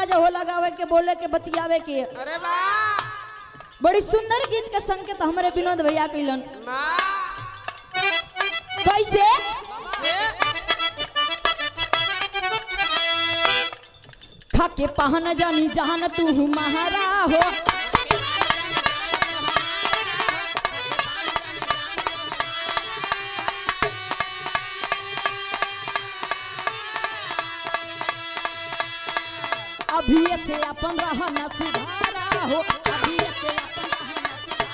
अंदाजा हो लगावे के, बोले के, बतियावे के। अरे वाह, बड़ी सुंदर गीत के संकेत हमारे विनोद भैया कैलन। कैसे खाके पहन जानी जहान तू महारा हो, अभी से अपन रहना सुधारा हो, अभी से अपन रहना सुधारा।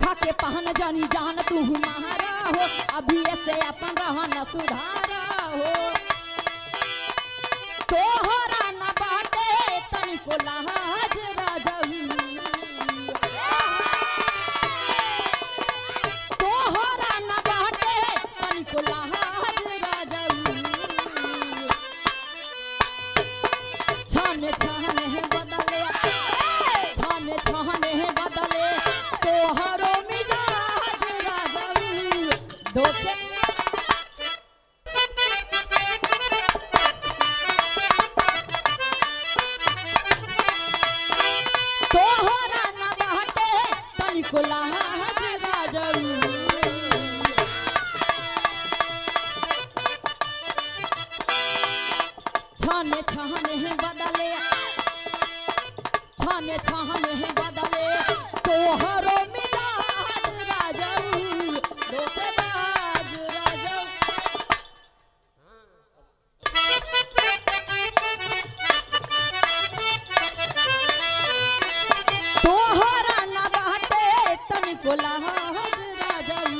खाके पहन जानी जान तू महारा हो, अभी से अपन रहना सुधारा हो। तोहरा न बाटे तनिको लाज राजऊ, तोहरा न बाटे तनिको लाज राजऊ। छाने छाने बदले, छाने छाने बदले तोहरो मिजाज राजऊ। धोखे तोहरा न बाटे तनिको लाज राजऊ। छाने छाने बदले, छाने छाने बदले तोहरो मिजाज राजऊ। धोखेबाज राजऊ। तोहरा न बाटे तनिको लाज राजऊ,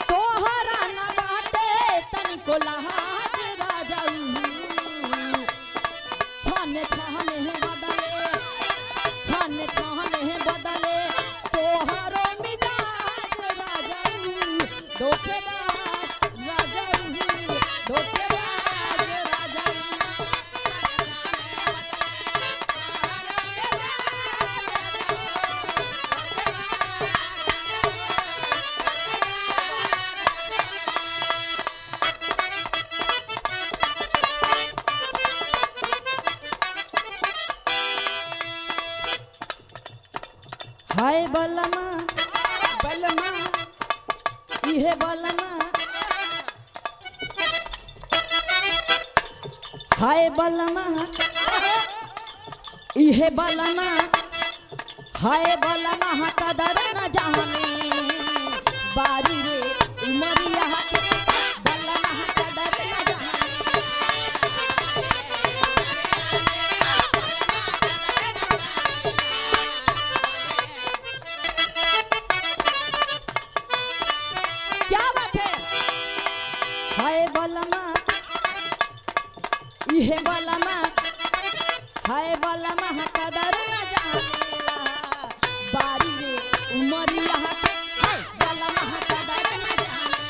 तोहरा न बाटे तनिको लाज राजऊ। छाने छाने बदले, छाने छाने बदले तोहरो मिजाज राजऊ। धोखेबाज राजऊ, धोखेबाज राजऊ। हाय बलमा बलमा इहे बलमा, हाय बलमा इहे बलमा, हाय बलमा कदर न जाने बारी रे उमरिया के। बलमा कदर न जाने, क्या बात है। हाय बलमा इहे बलमा, हाय बलमा कदर न जानेला बारी रे उमरिया के। हाय बलमा कदर न जाने,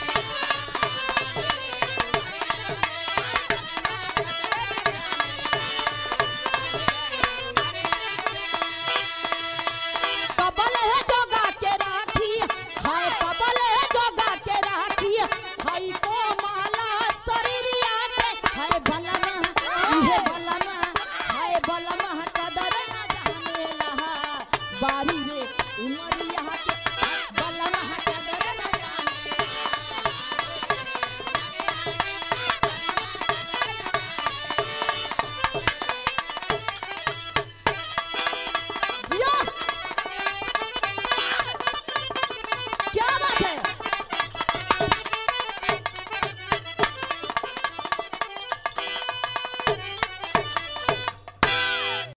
कबल है जोगा के राखी, हाय कबल है जोगा के राखी। हाय को माला शरीरिया के, हाय बलमा इहे बलमा, हाय बलमा कदर न जानेला बारी रे उमर